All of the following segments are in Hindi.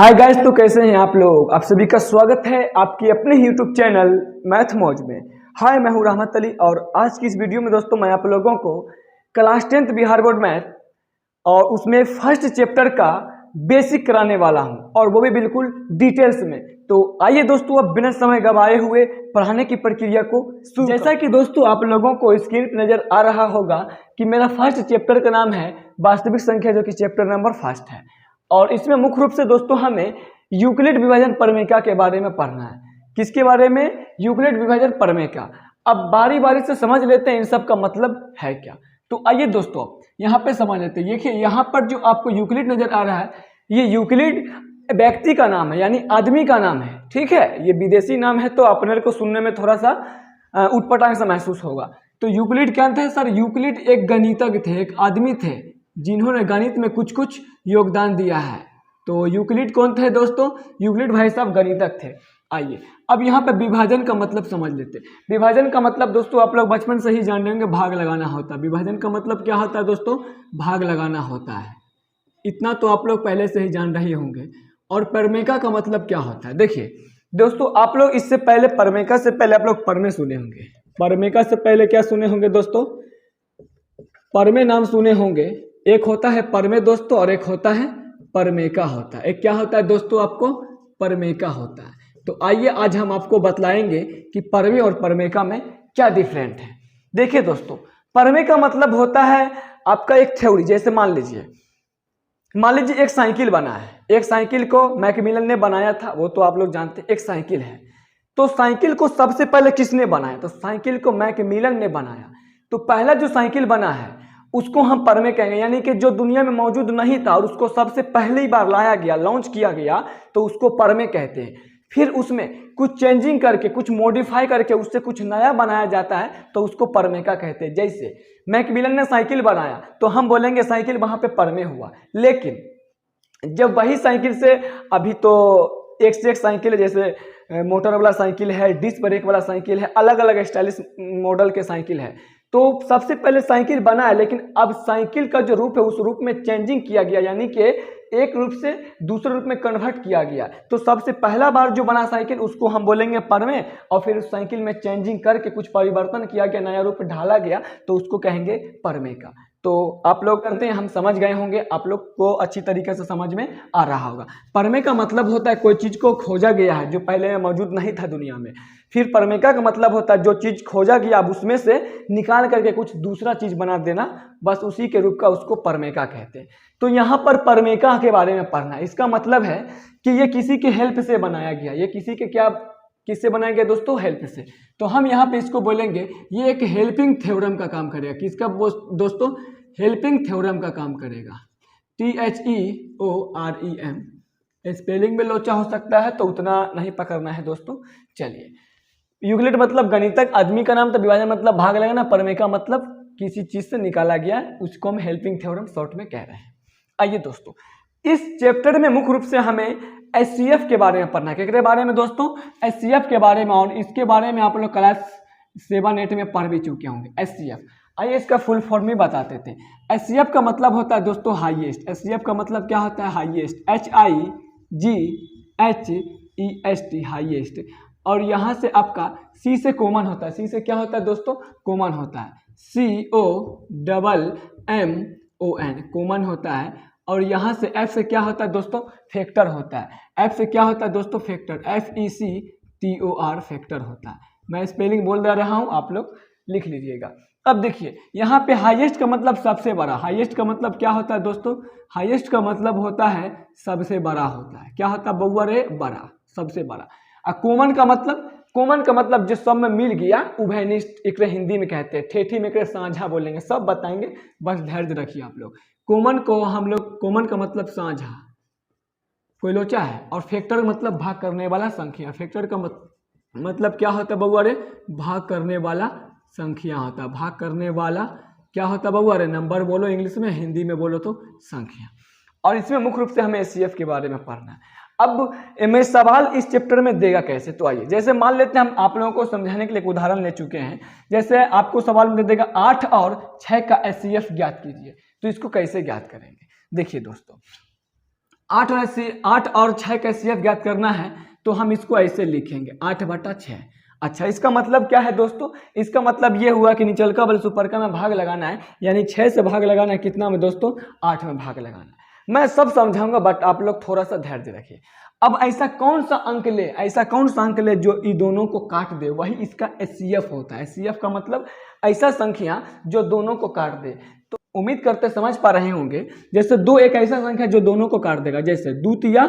हाय गाइस, तो कैसे हैं आप लोग। आप सभी का स्वागत है आपकी अपने YouTube चैनल मैथ मौज में। हाय, मैं हूं रहमत अली और आज की इस वीडियो में दोस्तों मैं आप लोगों को class 10th Bihar board math और उसमें फर्स्ट चैप्टर का बेसिक कराने वाला हूं और वो भी बिल्कुल डिटेल्स में। तो आइए दोस्तों, अब बिना समय गवाए हुए पढ़ाने की प्रक्रिया को शुरू। जैसा कि दोस्तों आप लोगों को स्क्रीन पर नजर आ रहा होगा कि मेरा फर्स्ट चैप्टर का नाम है वास्तविक संख्या, जो कि चैप्टर नंबर फर्स्ट है। और इसमें मुख्य रूप से दोस्तों हमें यूक्लिड विभाजन प्रमेय के बारे में पढ़ना है। किसके बारे में? यूक्लिड विभाजन प्रमेय का। अब बारी बारी से समझ लेते हैं इन सब का मतलब है क्या। तो आइए दोस्तों यहाँ पे समझ लेते हैं। देखिए यहाँ पर जो आपको यूक्लिड नजर आ रहा है, ये यूक्लिड व्यक्ति का नाम है, यानी आदमी का नाम है। ठीक है, ये विदेशी नाम है तो अपने को सुनने में थोड़ा सा उटपटांग सा महसूस होगा। तो यूक्लिड क्या थे सर? यूक्लिड एक गणितज्ञ थे, एक आदमी थे जिन्होंने गणित में कुछ कुछ योगदान दिया है। तो यूक्लिड कौन थे दोस्तों? यूक्लिड भाई साहब गणितज्ञ थे। आइए अब यहाँ पे विभाजन का मतलब समझ लेते हैं। विभाजन का मतलब दोस्तों आप लोग बचपन से ही जान लेंगे, भाग लगाना होता है। विभाजन का मतलब क्या होता है दोस्तों? भाग लगाना होता है। इतना तो आप लोग पहले से ही जान रहे होंगे। और परमेका का मतलब क्या होता है? देखिए दोस्तों, आप लोग इससे पहले परमेका से पहले आप लोग परमे सुने होंगे। परमेका से पहले क्या सुने होंगे दोस्तों? परमे नाम सुने होंगे। एक होता है परमे दोस्तों और एक होता है परमेका होता है। एक क्या होता है दोस्तों? आपको परमेका होता है। तो आइए आज हम आपको बतलाएंगे कि परमे और परमेका में क्या डिफरेंट है। देखिए दोस्तों, परमे का मतलब होता है आपका एक थ्योरी। जैसे मान लीजिए एक साइकिल बना है। एक साइकिल को मैकमिलन ने बनाया था, वो तो आप लोग जानते हैं। एक साइकिल है तो साइकिल को सबसे पहले किसने बनाया? तो साइकिल को मैकमिलन ने बनाया। तो पहला जो साइकिल बना है उसको हम परमे कहेंगे, यानी कि जो दुनिया में मौजूद नहीं था और उसको सबसे पहली बार लाया गया, लॉन्च किया गया, तो उसको परमे कहते हैं। फिर उसमें कुछ चेंजिंग करके, कुछ मॉडिफाई करके उससे कुछ नया बनाया जाता है तो उसको परमेका कहते हैं। जैसे मैकमिलन ने साइकिल बनाया तो हम बोलेंगे साइकिल वहां पे परमे हुआ। लेकिन जब वही साइकिल से अभी तो एक से एक साइकिल है, जैसे मोटर वाला साइकिल है, डिस्क ब्रेक वाला साइकिल है, अलग अलग स्टाइलिश मॉडल के साइकिल है। तो सबसे पहले साइकिल बना है, लेकिन अब साइकिल का जो रूप है उस रूप में चेंजिंग किया गया, यानी कि एक रूप से दूसरे रूप में कन्वर्ट किया गया। तो सबसे पहला बार जो बना साइकिल उसको हम बोलेंगे परमे, और फिर उस साइकिल में चेंजिंग करके कुछ परिवर्तन किया गया, नया रूप ढाला गया, तो उसको कहेंगे परमे का। तो आप लोग करते हैं, हम समझ गए होंगे, आप लोग को अच्छी तरीके से समझ में आ रहा होगा। परमे का मतलब होता है कोई चीज को खोजा गया है जो पहले मौजूद नहीं था दुनिया में। फिर परमेका का मतलब होता है जो चीज खोजा गया अब उसमें से निकाल करके कुछ दूसरा चीज बना देना, बस उसी के रूप का उसको परमेका कहते हैं। तो यहाँ पर परमेका के बारे में पढ़ना है। इसका मतलब है कि ये किसी के हेल्प से बनाया गया। ये किसी के क्या, किससे बनाया गया दोस्तों? हेल्प से। तो हम यहाँ पे इसको बोलेंगे ये एक हेल्पिंग थ्योरम का काम करेगा। किसका दोस्तों? हेल्पिंग थ्योरम का काम करेगा। THEOREM। स्पेलिंग में लोचा हो सकता है तो उतना नहीं पकड़ना है दोस्तों। चलिए, यूक्लिड मतलब गणितज्ञ, आदमी का नाम, तो विभाजन मतलब भाग लगाना, परमेका मतलब किसी चीज से निकाला गया, उसको हम हेल्पिंग थ्योरम शॉर्ट में कह रहे हैं। आइए दोस्तों, इस चैप्टर में मुख्य रूप से हमें HCF के बारे में पढ़ना है। किसके बारे में दोस्तों? HCF के बारे में। और इसके बारे में आप लोग क्लास 7-8 में पढ़ भी चुके होंगे। HCF, आइए इसका फुल फॉर्म भी बताते थे। HCF का मतलब होता है दोस्तों हाईएस्ट। HCF का मतलब क्या होता है? Highest, HIGHEST, highest. और यहाँ से आपका C से कॉमन होता है। C से क्या होता है दोस्तों? कॉमन होता है। COMMON कॉमन होता है। और यहाँ से F से क्या होता है दोस्तों? फैक्टर होता है। F से क्या होता है दोस्तों? फैक्टर, FECTOR फैक्टर होता है। मैं स्पेलिंग बोल दे रहा हूँ, आप लोग लिख लीजिएगा। अब देखिए यहाँ पे हाईएस्ट का मतलब सबसे बड़ा। हाईएस्ट का मतलब क्या होता है दोस्तों? हाईएस्ट का मतलब होता है सबसे बड़ा होता है। क्या होता है बउआ रे? बड़ा, सबसे बड़ा। कॉमन का मतलब? कॉमन का मतलब जो सब में मिल गया, उभयनिष्ठ एक हिंदी में कहते हैं, ठेठी में एक साझा बोलेंगे, सब बताएंगे, बस धैर्य रखिए आप लोग। कॉमन को हम लोग, कॉमन का मतलब साझा, कोई लोचा है। और फैक्टर मतलब भाग करने वाला संख्या। फैक्टर का मतलब क्या होता है बउआ रे? भाग करने वाला संख्या होता है। भाग करने वाला क्या होता है बउआ रे? नंबर बोलो इंग्लिश में, हिंदी में बोलो तो संख्या। और इसमें मुख्य रूप से हमें HCF के बारे में पढ़ना है। अब मैं सवाल इस चैप्टर में देगा कैसे, तो आइए जैसे मान लेते हैं, हम आप लोगों को समझाने के लिए एक उदाहरण ले चुके हैं। जैसे आपको सवाल में दे देगा 8 और 6 का HCF ज्ञात कीजिए, तो इसको कैसे ज्ञात करेंगे? देखिए दोस्तों, 8 और 6 का HCF ज्ञात करना है तो हम इसको ऐसे लिखेंगे 8/6। अच्छा, इसका मतलब क्या है दोस्तों? इसका मतलब ये हुआ कि निचलका बल सुपरका में भाग लगाना है, यानी 6 से भाग लगाना है कितना में दोस्तों? 8 में भाग लगाना है। मैं सब समझाऊंगा बट आप लोग थोड़ा सा धैर्य रखिए। अब ऐसा कौन सा अंक ले जो इन दोनों को काट दे, वही इसका HCF होता है। HCF का मतलब ऐसा संख्या जो दोनों को काट दे। तो उम्मीद करते समझ पा रहे होंगे। जैसे 2 एक ऐसा संख्या जो दोनों को काट देगा, जैसे 2 तिया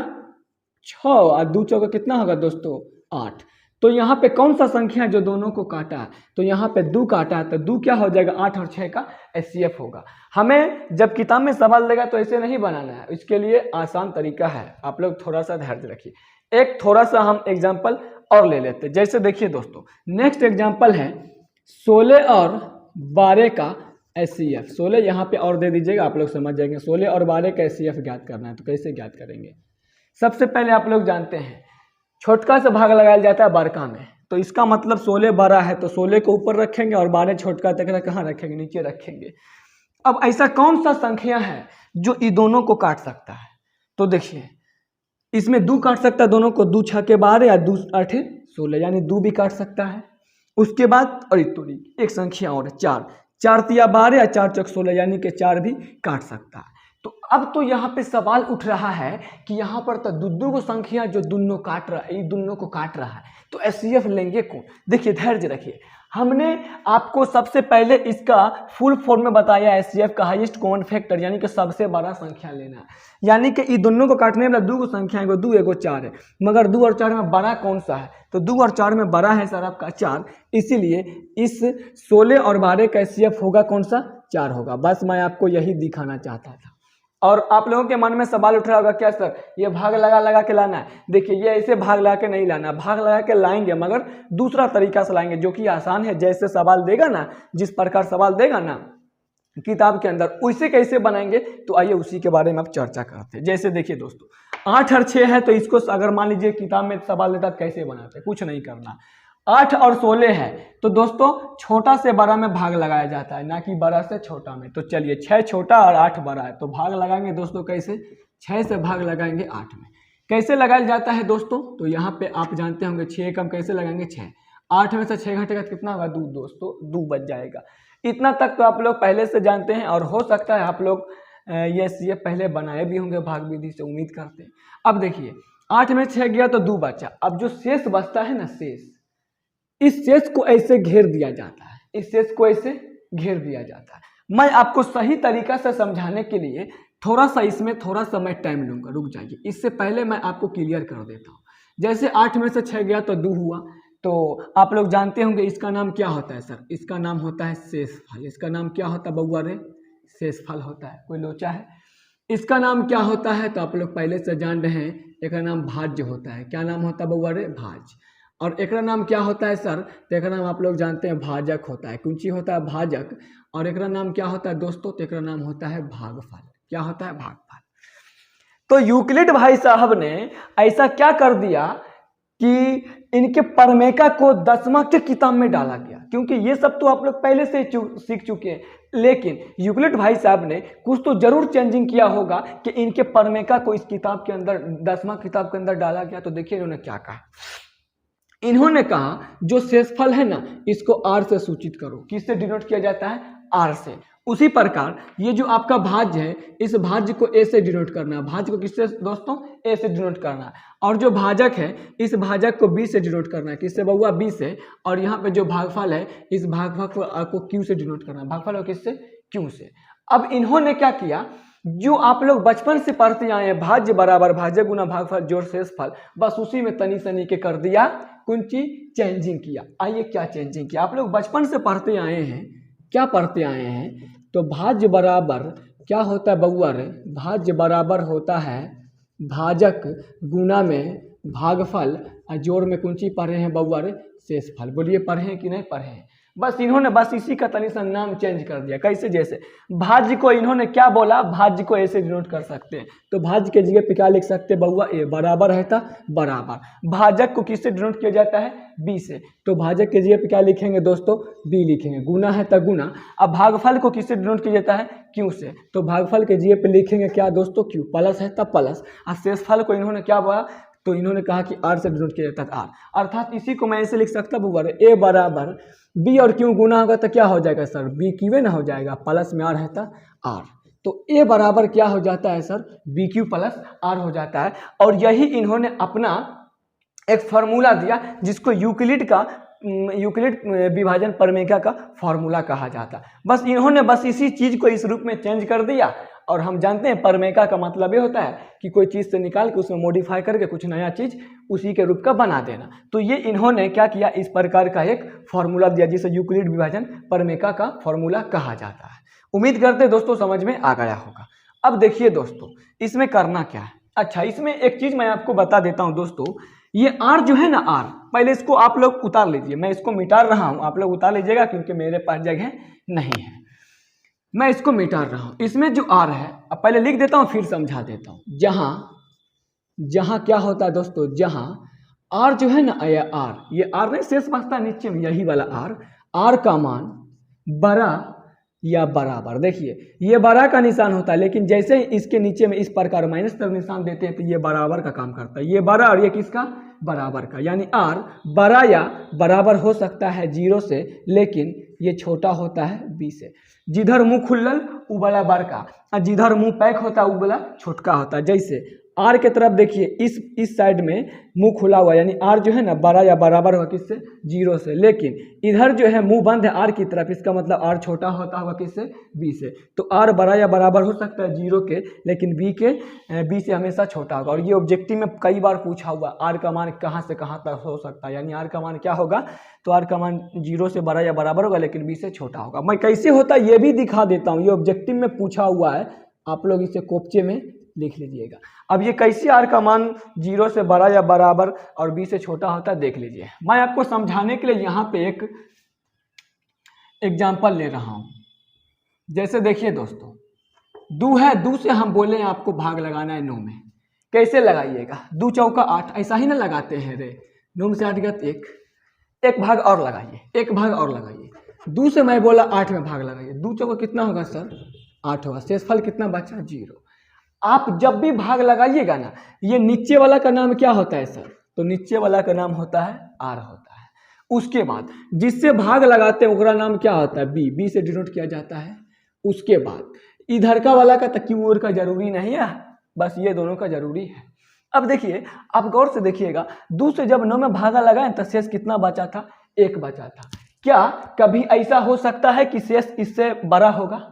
6 और 2 चौका कितना होगा दोस्तों? 8। तो यहाँ पे कौन सा संख्या जो दोनों को काटा है? तो यहाँ पे 2 काटा है, तो 2 क्या हो जाएगा? 8 और 6 का HCF होगा। हमें जब किताब में सवाल देगा तो ऐसे नहीं बनाना है, इसके लिए आसान तरीका है, आप लोग थोड़ा सा धैर्य रखिए। एक थोड़ा सा हम एग्जाम्पल और ले लेते हैं। जैसे देखिए दोस्तों, नेक्स्ट एग्जाम्पल है 16 और 12 का HCF। 16 यहाँ पे और दे दीजिएगा, आप लोग समझ जाएंगे। 16 और 12 का HCF ज्ञात करना है, तो कैसे ज्ञात करेंगे? सबसे पहले आप लोग जानते हैं छोटका से भाग लगाया जाता है बड़का में, तो इसका मतलब 16 बड़ा है तो 16 को ऊपर रखेंगे और 12 छोटका तक कहाँ रखेंगे? नीचे रखेंगे। अब ऐसा कौन सा संख्या है जो इन दोनों को काट सकता है? तो देखिए, इसमें 2 काट सकता है दोनों को, 2 6 12 या 2 8 16, यानी 2 भी काट सकता है। उसके बाद और एक संख्या और 4 4 तिया 12 या 4 चौक 16, यानी कि 4 भी काट सकता है। तो अब तो यहाँ पे सवाल उठ रहा है कि यहाँ पर तो दो को संख्या जो दोनों को काट रहा है, तो HCF लेंगे कौन? देखिए धैर्य रखिए, हमने आपको सबसे पहले इसका फुल फॉर्म में बताया HCF का हाईएस्ट कॉमन फैक्टर, यानी कि सबसे बड़ा संख्या लेना है। यानी कि इन दोनों को काटने वाला 2 को संख्या, एगो 2 एगो 4 है, मगर 2 और 4 में बड़ा कौन सा है? तो 2 और 4 में बड़ा है सर आपका 4, इसीलिए इस 16 और 12 का HCF होगा कौन सा? 4 होगा। बस मैं आपको यही दिखाना चाहता था। और आप लोगों के मन में सवाल उठ रहा होगा, क्या सर ये भाग लगा के लाना है? देखिए, ये ऐसे भाग लगा के नहीं लाना, भाग लगा के लाएंगे मगर दूसरा तरीका से लाएंगे जो कि आसान है। जैसे सवाल देगा ना, जिस प्रकार सवाल देगा ना किताब के अंदर, उसे कैसे बनाएंगे, तो आइए उसी के बारे में आप चर्चा करते हैं। जैसे देखिए दोस्तों, 8 और 6 है, तो इसको अगर मान लीजिए किताब में सवाल देता तो कैसे बनाते? कुछ नहीं करना। 8 और 16 है, तो दोस्तों छोटा से बड़ा में भाग लगाया जाता है, ना कि बड़ा से छोटा में। तो चलिए 6 छोटा और 8 बड़ा है, तो भाग लगाएंगे दोस्तों कैसे? 6 से भाग लगाएंगे 8 में। कैसे लगाया जाता है दोस्तों? तो यहाँ पे आप जानते होंगे 6 कम कैसे लगाएंगे? 6। 8 में से 6 घटेगा कितना होगा? 2 दोस्तों, 2 बच जाएगा। इतना तक तो आप लोग पहले से जानते हैं, और हो सकता है आप लोग ये पहले बनाए भी होंगे भाग विधि से, उम्मीद करते हैं। अब देखिए 8 में 6 गया तो 2 बचा। अब जो शेष बचता है ना, इस शेष को ऐसे घेर दिया जाता है, इस शेष को ऐसे घेर दिया जाता है। मैं आपको सही तरीका से समझाने के लिए थोड़ा सा इसमें थोड़ा सा मैं टाइम लूंगा, रुक जाइए। इससे पहले मैं आपको क्लियर कर देता हूँ। जैसे 8 में से 6 गया तो 2 हुआ, तो आप लोग जानते होंगे इसका नाम क्या होता है सर? इसका नाम होता है शेषफल। इसका नाम क्या होता है बउआ रे? शेषफल होता है। कोई लोचा है? इसका नाम क्या होता है? तो आप लोग पहले से जान रहे हैं, एक नाम भाज्य होता है। क्या नाम होता है बउआ रे? भाज्य। और एक नाम क्या होता है सर? तो एक नाम आप लोग जानते हैं भाजक होता है। कुंची होता है भाजक। और एक नाम क्या होता है दोस्तों? तो एक नाम होता है भागफल। क्या होता है? भागफल। तो यूक्लिड भाई साहब ने ऐसा क्या कर दिया कि इनके परमेका को 10वां के किताब में डाला गया, क्योंकि ये सब तो आप लोग पहले से सीख चुके हैं। लेकिन यूक्लिड भाई साहब ने कुछ तो जरूर चेंजिंग किया होगा कि इनके परमेका को इस किताब के अंदर, 10वां किताब के अंदर डाला गया। तो देखिए इन्होंने क्या कहा। इन्होंने कहा जो शेषफल है ना, इसको आर से सूचित करो। किससे डिनोट किया जाता है? आर से। उसी प्रकार ये जो आपका भाज्य है, इस भाज्य को ए से डिनोट करना है। भाज्य को किससे दोस्तों? ए से डिनोट करना है। और जो भाजक है, इस भाजक को बी से डिनोट करना है। किससे बउआ? बी से। और यहाँ पे जो भागफल है, इस भागफल को क्यू से डिनोट करना है। भागफल को किससे? क्यू से। अब इन्होंने क्या किया, जो आप लोग बचपन से पढ़ते आए हैं, भाज्य बराबर भाजक गुना भागफल जोड़ शेषफल, बस उसी में तनी सनी के कर दिया, कुंची चेंजिंग किया। आइए क्या चेंजिंग किया? आप लोग बचपन से पढ़ते आए हैं, क्या पढ़ते आए हैं? तो भाज्य बराबर क्या होता है बउआ रे? भाज्य बराबर होता है भाजक गुना में भागफल, जोड़ में कुंची पढ़े हैं बउआ रे? शेषफल। बोलिए पढ़े हैं कि नहीं पढ़े हैं? बस इन्होंने बस इसी का तनी सा नाम चेंज कर दिया। कैसे? जैसे भाज्य को इन्होंने क्या बोला, भाज्य को ऐसे डिनोट कर सकते हैं, तो भाज्य के जगह पे क्या लिख सकते हैं बउआ, ए बराबर है था बराबर। भाजक को किससे डिनोट किया जाता है, बी से, तो भाजक के जगह पे क्या लिखेंगे दोस्तों, बी लिखेंगे। गुना है तो गुना। अब भागफल को किससे डिनोट किया जाता है, क्यू से, तो भागफल के जगह पे लिखेंगे क्या दोस्तों, क्यू। प्लस है तब प्लस। और शेषफल को इन्होंने क्या बोला, तो इन्होंने कहा कि आर से डिनोट किया जाता है आर, अर्थात इसी को मैं ऐसे लिख सकता हूँ, ए बराबर बी और क्यू गुना होगा तो क्या हो जाएगा सर, बी क्यू ना हो जाएगा, प्लस में आर है तो आर, तो ए बराबर क्या हो जाता है sir, B Q plus R हो जाता है। और यही इन्होंने अपना एक फार्मूला दिया जिसको यूक्लिड विभाजन प्रमेय का फार्मूला कहा जाता है। बस इन्होंने बस इसी चीज को इस रूप में चेंज कर दिया। और हम जानते हैं प्रमेय का मतलब ये होता है कि कोई चीज़ से निकाल के उसमें मॉडिफाई करके कुछ नया चीज़ उसी के रूप का बना देना। तो ये इन्होंने क्या किया, इस प्रकार का एक फार्मूला दिया जिसे यूक्लिड विभाजन प्रमेय का फार्मूला कहा जाता है। उम्मीद करते हैं दोस्तों समझ में आ गया होगा। अब देखिए दोस्तों इसमें करना क्या है। अच्छा, इसमें एक चीज़ मैं आपको बता देता हूँ दोस्तों, ये आर जो है ना, आर पहले इसको आप लोग उतार लीजिए, मैं इसको मिटा रहा हूँ, आप लोग उतार लीजिएगा क्योंकि मेरे पास जगह नहीं है, मैं इसको मिटा रहा हूँ। इसमें जो आर है, अब पहले लिख देता हूँ फिर समझा देता हूँ। जहाँ क्या होता है दोस्तों, जहाँ आर जो है ना, ये आर नहीं शेष बचता नीचे में, यही वाला आर का मान बड़ा या बराबर, देखिए ये बड़ा का निशान होता है, लेकिन जैसे ही इसके नीचे में इस प्रकार माइनस का निशान देते हैं तो ये बराबर का काम करता है। ये बड़ा और ये किसका, बराबर का, यानी आर बड़ा या बराबर हो सकता है 0 से, लेकिन ये छोटा होता है b से। जिधर मुंह खुलल उ वाला बड़का, और जिधर मुंह पैक होता है उ वाला छोटका होता है। जैसे आर के तरफ देखिए, इस साइड में मुंह खुला हुआ, यानी आर जो है ना बड़ा या बराबर होगा किससे, 0 से, लेकिन इधर जो है मुंह बंद है आर की तरफ, इसका मतलब आर छोटा होता होगा किससे, बी से। तो आर बड़ा या बराबर हो सकता है 0 के, लेकिन बी से हमेशा छोटा होगा। और ये ऑब्जेक्टिव में कई बार पूछा हुआ, आर का मान कहाँ से कहाँ तक हो सकता है, यानी आर का मान क्या होगा, तो आर का मान 0 से बड़ा या बराबर होगा, लेकिन बी से छोटा होगा। मैं कैसे होता है ये भी दिखा देता हूँ, ये ऑब्जेक्टिव में पूछा हुआ है, आप लोग इसे कोपचे में लिख लीजिएगा। अब ये कैसे आर का मान 0 से बड़ा या बराबर और बी से छोटा होता है देख लीजिए। मैं आपको समझाने के लिए यहाँ पे एक एग्जाम्पल ले रहा हूँ। जैसे देखिए दोस्तों, दू है, दू से हम बोले हैं आपको भाग लगाना है 9 में, कैसे लगाइएगा, 2 चौका 8, ऐसा ही ना लगाते हैं रे, 9 में से 8 गया 1, एक भाग और लगाइए, एक भाग और लगाइए। 2 से मैं बोला 8 में भाग लगाइए, 2 चौका कितना होगा सर, 8 होगा, शेषफल कितना बचा, 0। आप जब भी भाग लगाइएगा ना, ये नीचे वाला का नाम क्या होता है सर, तो नीचे वाला का नाम होता है आर होता है। उसके बाद जिससे भाग लगाते हैं उसका नाम क्या होता है, बी से डिनोट किया जाता है। उसके बाद इधर का वाला का तो क्यू और का जरूरी नहीं है, बस ये दोनों का जरूरी है। अब देखिए, आप गौर से देखिएगा, 2 से जब 9 में भागा लगाएं तो शेष कितना बचा था, 1 बचा था। क्या कभी ऐसा हो सकता है कि शेष इससे बड़ा होगा,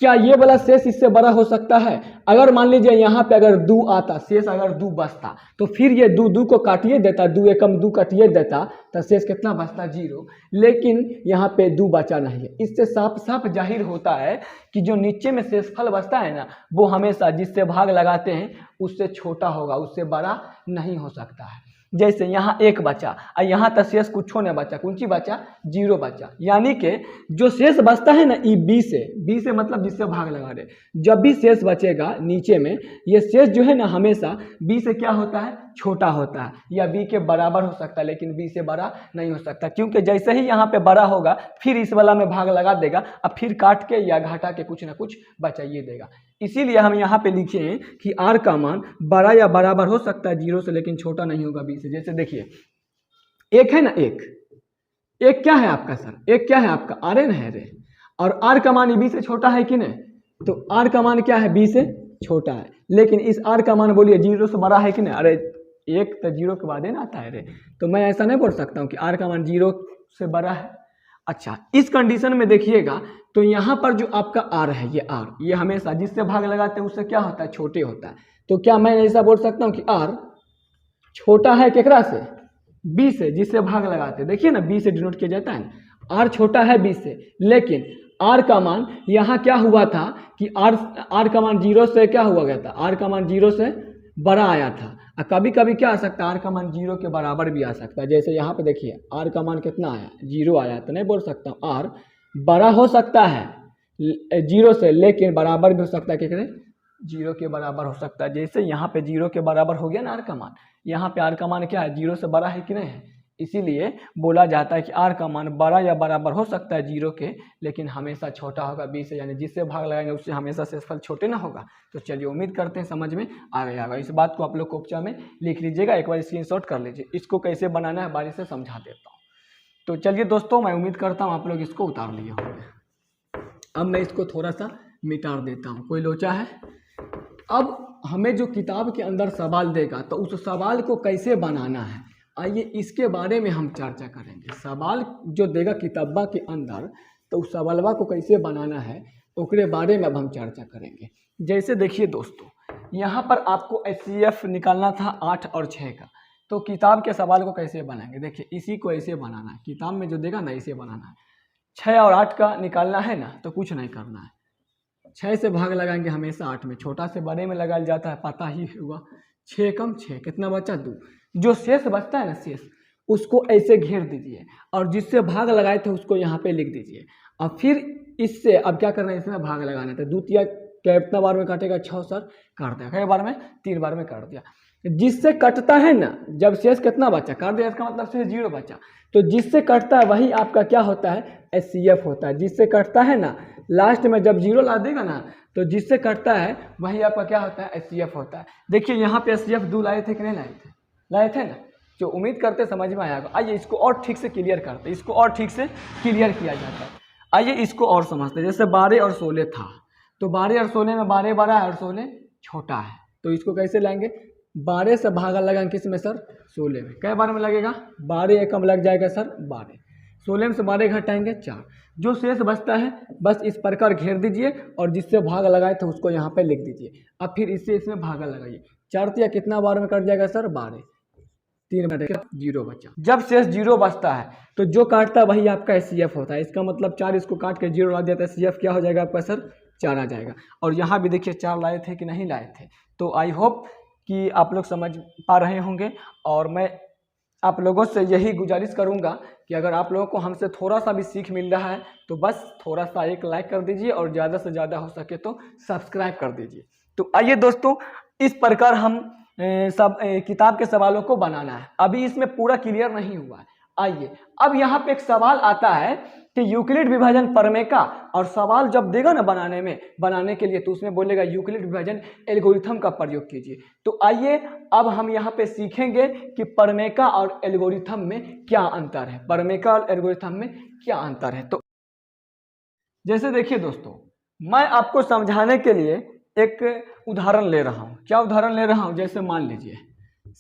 क्या ये वाला शेष इससे बड़ा हो सकता है? अगर मान लीजिए यहाँ पे अगर 2 आता, शेष अगर 2 बचता, तो फिर ये 2 को काटिए देता, 2 एकम 2 काटिए देता, तो शेष कितना बचता, 0। लेकिन यहाँ पे 2 बचा नहीं है। इससे साफ साफ जाहिर होता है कि जो नीचे में शेषफल बचता है ना, वो हमेशा जिससे भाग लगाते हैं उससे छोटा होगा, उससे बड़ा नहीं हो सकता है। जैसे यहाँ 1 बचा और यहाँ तक शेष कुछ नहीं बचा, कौन सी बचा, 0 बचा। यानी कि जो शेष बचता है ना, ई बी से मतलब जिससे भाग लगा रहे, जब भी शेष बचेगा नीचे में, ये शेष जो है ना हमेशा बी से क्या होता है, छोटा होता है, या बी के बराबर हो सकता है, लेकिन बी से बड़ा नहीं हो सकता, क्योंकि जैसे ही यहाँ पे बड़ा होगा फिर इस वाला में भाग लगा देगा और फिर काट के या घटा के कुछ ना कुछ बचाइए देगा। इसीलिए हम यहाँ पे लिखे हैं कि आर का मान बड़ा या बराबर हो सकता है 0 से, लेकिन छोटा नहीं होगा बी से। जैसे देखिए, 1 है ना, एक क्या है आपका सर, एक क्या है आपका, आर एन है रे, और आर का मान बी से छोटा है कि नहीं, तो आर का मान क्या है, बी से छोटा है। लेकिन इस आर का मान बोलिए 0 से बड़ा है कि नहीं, अरे 1 तो 0 के बाद ही ना आता है रे, तो मैं ऐसा नहीं बोल सकता हूँ कि आर का मान 0 से बड़ा है। अच्छा, इस कंडीशन में देखिएगा तो यहाँ पर जो आपका आर है, ये हमेशा जिससे भाग लगाते हैं उससे क्या होता है, छोटे होता है। तो क्या मैं ऐसा बोल सकता हूँ कि आर छोटा है केकरा से, बी से, जिससे भाग लगाते हैं। देखिए ना, बी से डिनोट किया जाता है, आर छोटा है बी से, लेकिन आर का मान यहाँ क्या हुआ था कि आर का मान 0 से क्या हुआ गया था, आर का मान 0 से बड़ा आया था, और कभी कभी क्या आ सकता है, आर का मान 0 के बराबर भी आ सकता है। जैसे यहाँ पे देखिए आर का मान कितना आया, 0 आया, तो नहीं बोल सकता हूँ आर बड़ा हो सकता है 0 से, लेकिन बराबर भी हो सकता है, क्या करें 0 के बराबर हो सकता है। जैसे यहाँ पे 0 के बराबर हो गया ना आर का मान, यहाँ पे आर का मान क्या है, 0 से बड़ा है कि नहीं है, इसीलिए बोला जाता है कि आर का मान बड़ा या बराबर हो सकता है 0 के, लेकिन हमेशा छोटा होगा 20 से, यानी जिससे भाग लगाएंगे उससे हमेशा शेषफल छोटे ना होगा। तो चलिए उम्मीद करते हैं समझ में आ गया होगा। इस बात को आप लोग कक्षा में लिख लीजिएगा, एक बार स्क्रीनशॉट कर लीजिए। इसको कैसे बनाना है बारी से समझा देता हूँ। तो चलिए दोस्तों, मैं उम्मीद करता हूँ आप लोग इसको उतार लिए होंगे। अब मैं इसको थोड़ा सा मिटा देता हूँ, कोई लोचा है। अब हमें जो किताब के अंदर सवाल देगा तो उस सवाल को कैसे बनाना है, आइए इसके बारे में हम चर्चा करेंगे। सवाल जो देगा किताबा के अंदर तो उस सवालवा को कैसे बनाना है उसके बारे में अब हम चर्चा करेंगे। जैसे देखिए दोस्तों, यहाँ पर आपको HCF निकालना था 8 और 6 का, तो किताब के सवाल को कैसे बनाएंगे, देखिए इसी को ऐसे बनाना है, किताब में जो देगा ना इसे बनाना है। 6 और 8 का निकालना है ना, तो कुछ नहीं करना है, 6 से भाग लगाएंगे हमेशा 8 में, छोटा से बड़े में लगाया जाता है, पता ही हुआ। 6 कम 6 कितना बचा 2, जो शेष बचता है ना शेष, उसको ऐसे घेर दीजिए और जिससे भाग लगाए थे उसको यहाँ पे लिख दीजिए। और फिर इससे अब क्या करना है, इसमें भाग लगाना था। द्वितीय कितना बार में काटेगा, 6 सर काट दिया, कई बार में 3 बार में काट दिया। जिससे कटता है ना, जब शेष कितना बचा काट दिया, इसका मतलब शेष 0 बचा, तो जिससे कटता है वही आपका क्या होता है, HCF होता है। जिससे कटता है ना, लास्ट में जब 0 ला देगा ना, तो जिससे कटता है वही आपका क्या होता है, HCF होता है। देखिए यहाँ पे HCF 2 लाए थे कि नहीं लाए थे, लाए थे ना, जो उम्मीद करते समझ में आएगा। आइए इसको और ठीक से क्लियर करते, इसको और ठीक से क्लियर किया जाता है। आइए इसको और समझते, जैसे 12 और 16 था, तो 12 और 16 में 12 बड़ा है और 16 छोटा है, तो इसको कैसे लाएंगे, 12 से भागा लगाएंगे किस में सर, 16 में। कई बार में लगेगा, 12 एकम लग जाएगा सर 12, 16 में से 12 घटाएंगे 4, जो शेष बचता है बस इस प्रकार घेर दीजिए और जिससे भाग लगाए थे उसको यहाँ पे लिख दीजिए। अब फिर इससे इसमें भागा लगाइए, 4 तिया कितना बार में कट जाएगा सर 12, 3 में 0 बचा। जब शेष 0 बचता है तो जो काटता है वही आपका HCF होता है। इसका मतलब 4 इसको काट के 0 ला दिया तो HCF क्या हो जाएगा आपका सर 4 आ जाएगा। और यहाँ भी देखिए 4 लाए थे कि नहीं लाए थे, तो आई होप कि आप लोग समझ पा रहे होंगे। और मैं आप लोगों से यही गुजारिश करूंगा कि अगर आप लोगों को हमसे थोड़ा सा भी सीख मिल रहा है तो बस थोड़ा सा एक लाइक कर दीजिए और ज़्यादा से ज़्यादा हो सके तो सब्सक्राइब कर दीजिए। तो आइए दोस्तों, इस प्रकार हम किताब के सवालों को बनाना है। अभी इसमें पूरा क्लियर नहीं हुआ है। आइए अब यहाँ पे एक सवाल आता है कि यूक्लिड विभाजन प्रमेय का, और सवाल जब देगा ना बनाने के लिए, तो उसमें बोलेगा यूक्लिड विभाजन एल्गोरिथम का प्रयोग कीजिए। तो आइए अब हम यहाँ पे सीखेंगे कि प्रमेय का और एल्गोरिथम में क्या अंतर है, प्रमेय का और एल्गोरिथम में क्या अंतर है। तो जैसे देखिए दोस्तों, मैं आपको समझाने के लिए एक उदाहरण ले रहा हूँ। क्या उदाहरण ले रहा हूँ, जैसे मान लीजिए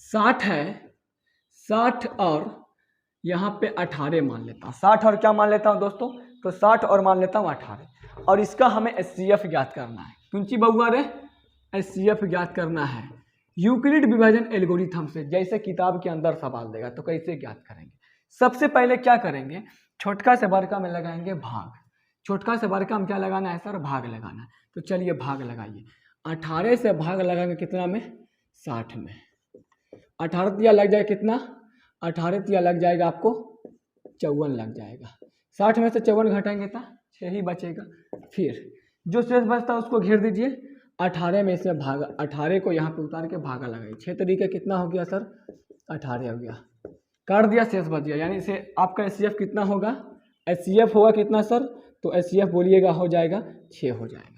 60 है, 60 और यहाँ पे 18 मान लेता हूँ, 60 और क्या मान लेता हूँ दोस्तों, तो 60 और मान लेता हूँ 18, और इसका हमें HCF ज्ञात करना है। कुंची बउआ रे, HCF ज्ञात करना है यूक्लिड विभाजन एल्गोरिथम से। जैसे किताब के अंदर सवाल देगा तो कैसे ज्ञात करेंगे, सबसे पहले क्या करेंगे, छोटका से बड़का में लगाएंगे भाग, छोटका से बड़का में क्या लगाना है सर, भाग लगाना है। तो चलिए भाग लगाइए, 18 से भाग लगाएंगे कितना में, 60 में, 18 तिया लग जाएगा कितना, 18 तिया लग जाएगा आपको 54 लग जाएगा। 60 में से 54 घटाएंगे तो 6 ही बचेगा। फिर जो शेष बचता है उसको घेर दीजिए, 18 में से भागा, 18 को यहाँ पे उतार के भागा लगाइए, 6 तरीके कितना हो गया सर, 18 हो गया, काट दिया शेष बच गया, यानी इसे आपका HCF कितना होगा, HCF होगा कितना सर, तो HCF बोलिएगा हो जाएगा 6 हो जाएगा।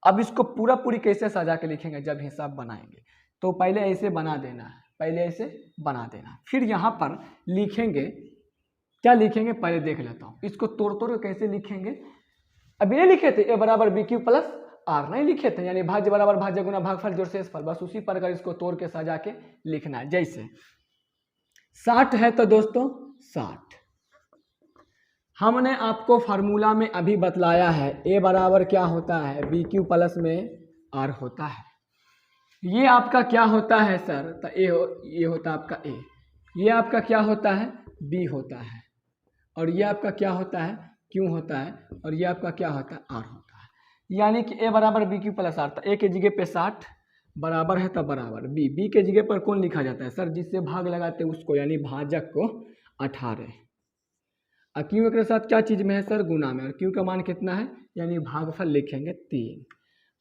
अब इसको पूरा पूरी कैसे सजा के लिखेंगे, जब हिसाब बनाएंगे तो पहले ऐसे बना देना है, पहले ऐसे बना देना, फिर यहाँ पर लिखेंगे, क्या लिखेंगे पहले देख लेता हूँ। इसको तोड़ तोड़ के कैसे लिखेंगे, अभी नहीं लिखे थे A बराबर BQ प्लस R, नहीं लिखे थे, यानी भाज्य बराबर भाज्य गुना भागफल जोड़ शेषफल, बस उसी प्रकार इसको तोड़ के सजा के लिखना है। जैसे 60 है तो दोस्तों 60, हमने आपको फार्मूला में अभी बतलाया है A बराबर क्या होता है, BQ प्लस में R होता है। ये आपका क्या होता है सर, तो ये होता है आपका A, ये आपका क्या होता है B होता है, और ये आपका क्या होता है Q होता है, और ये आपका क्या होता है R होता है। यानी कि A बराबर BQ प्लस R, तो A के जगह पे 60 बराबर है तब बराबर, बी के जगह पर कौन लिखा जाता है सर, जिससे भाग लगाते हैं उसको, यानी भाजक को 18। और क्यों के साथ क्या चीज़ में है सर, गुना में, और क्यों का मान कितना है, यानी भागफल लिखेंगे 3।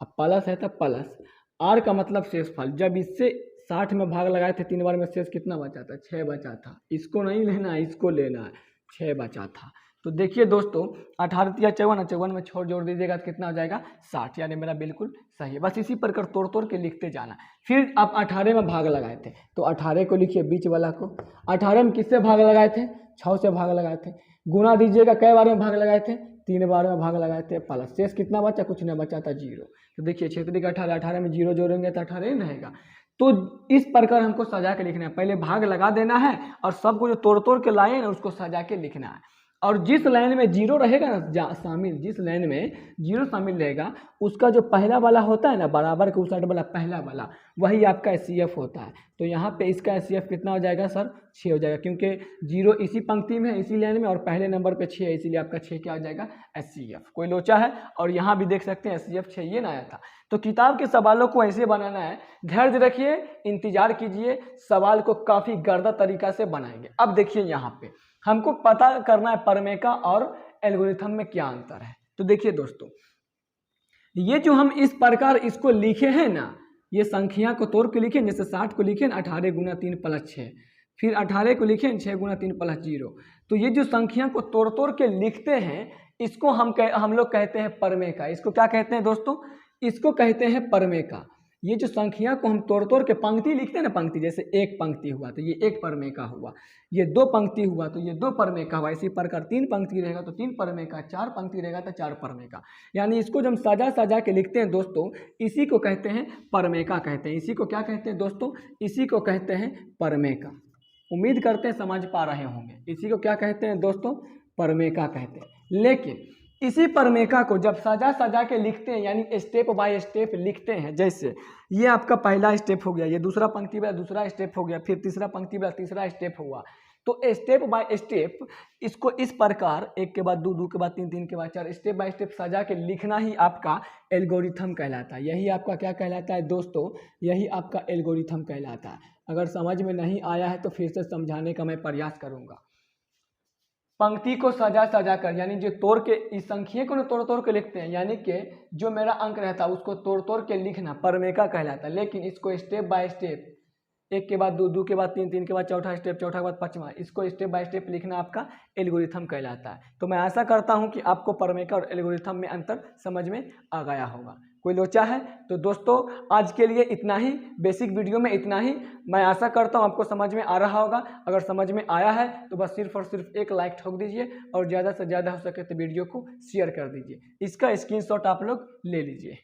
अब प्लस है तब प्लस, आर का मतलब शेषफल, जब इससे 60 में भाग लगाए थे 3 बार में शेष कितना बचा था, 6 बचा था। इसको नहीं लेना है, इसको लेना है, 6 बचा था। तो देखिए दोस्तों 18 तिया 54, 54 में छोड़ जोड़ दीजिएगा तो कितना हो जाएगा 60, यानी मेरा बिल्कुल सही है। बस इसी प्रकार तोड़ तोड़ के लिखते जाना। फिर आप 18 में भाग लगाए थे तो 18 को लिखिए बीच वाला को, 18 में किससे भाग लगाए थे, 6 से भाग लगाए थे। गुना दीजिएगा, कई बार में भाग लगाए थे, 3 बार में भाग लगाए थे, प्लस शेष कितना बचा, कुछ नहीं बचा था 0। तो देखिए 6 का 18, 18 में 0 जोड़ेंगे तो 18 ही रहेगा। तो इस प्रकार हमको सजा के लिखना है, पहले भाग लगा देना है और सबको जो तोड़ तोड़ के लाए ना उसको सजा के लिखना है। और जिस लाइन में 0 रहेगा ना शामिल, जिस लाइन में 0 शामिल रहेगा उसका जो पहला वाला होता है ना, बराबर के उस साइड वाला पहला वाला, वही आपका एचसीएफ होता है। तो यहाँ पे इसका एचसीएफ कितना हो जाएगा सर, 6 हो जाएगा, क्योंकि 0 इसी पंक्ति में है, इसी लाइन में, और पहले नंबर पे 6 है, इसीलिए आपका 6 क्या हो जाएगा, एचसीएफ। कोई लोचा है, और यहाँ भी देख सकते हैं एचसीएफ 6 ये ना आया था। तो किताब के सवालों को ऐसे बनाना है, धैर्य रखिए, इंतजार कीजिए, सवाल को काफ़ी गर्दा तरीका से बनाएंगे। अब देखिए यहाँ पे हमको पता करना है प्रमेय और एल्गोरिथम में क्या अंतर है। तो देखिए दोस्तों, ये जो हम इस प्रकार इसको लिखे हैं ना, ये संख्या को तोड़ के लिखे, जैसे 60 को लिखे ना 18 गुना 3 प्लस 6, फिर 18 को लिखे 6 गुना 3 प्लस 0। तो ये जो संख्या को तोड़ तोड़ के लिखते हैं इसको हम लोग कहते हैं प्रमेय का। इसको क्या कहते हैं दोस्तों, इसको कहते हैं प्रमेय का। ये जो संख्या को हम तोड़ तोड़ के पंक्ति लिखते हैं ना, पंक्ति, जैसे एक पंक्ति हुआ तो ये एक प्रमेय का हुआ, ये 2 पंक्ति हुआ तो ये 2 प्रमेय का हुआ, इसी प्रकार 3 पंक्ति रहेगा तो 3 प्रमेय का, 4 पंक्ति रहेगा तो 4 प्रमेय का। यानी इसको जब सजा सजा के लिखते हैं दोस्तों, इसी को कहते हैं प्रमेय का कहते हैं। इसी को क्या कहते हैं दोस्तों, इसी को कहते हैं प्रमेय का। उम्मीद करते हैं समझ पा रहे होंगे। इसी को क्या कहते हैं दोस्तों, प्रमेय का कहते हैं। लेकिन इसी प्रमेय को जब सजा सजा के लिखते हैं, यानी स्टेप बाय स्टेप लिखते हैं, जैसे ये आपका पहला स्टेप हो गया, ये दूसरा पंक्ति वाला दूसरा स्टेप हो गया, फिर तीसरा पंक्ति वाला तीसरा स्टेप हुआ, तो स्टेप बाय स्टेप इसको इस प्रकार 1 के बाद 2, 2 के बाद 3, 3 के बाद 4, स्टेप बाय स्टेप सजा के लिखना ही आपका एल्गोरिथम कहलाता है। यही आपका क्या कहलाता है दोस्तों, यही आपका एल्गोरिथम कहलाता है। अगर समझ में नहीं आया है तो फिर से समझाने का मैं प्रयास करूँगा। पंक्ति को सजा सजा कर, यानी जो तोड़ के इस संख्या को तोड़ तोड़ के लिखते हैं, यानी कि जो मेरा अंक रहता है उसको तोड़ तोड़ के लिखना प्रमेय का कहलाता है। लेकिन इसको स्टेप बाय स्टेप 1 के बाद 2, 2 के बाद 3, 3 के बाद चौथा स्टेप, चौथा के बाद 5वां, इसको स्टेप बाय स्टेप लिखना आपका एल्गोरिथम कहलाता है। तो मैं आशा करता हूं कि आपको प्रमेय और एल्गोरिथम में अंतर समझ में आ गया होगा। कोई लोचा है तो दोस्तों आज के लिए इतना ही, बेसिक वीडियो में इतना ही। मैं आशा करता हूं आपको समझ में आ रहा होगा। अगर समझ में आया है तो बस सिर्फ और सिर्फ एक लाइक ठोक दीजिए, और ज़्यादा से ज़्यादा हो सके तो वीडियो को शेयर कर दीजिए। इसका स्क्रीनशॉट आप लोग ले लीजिए।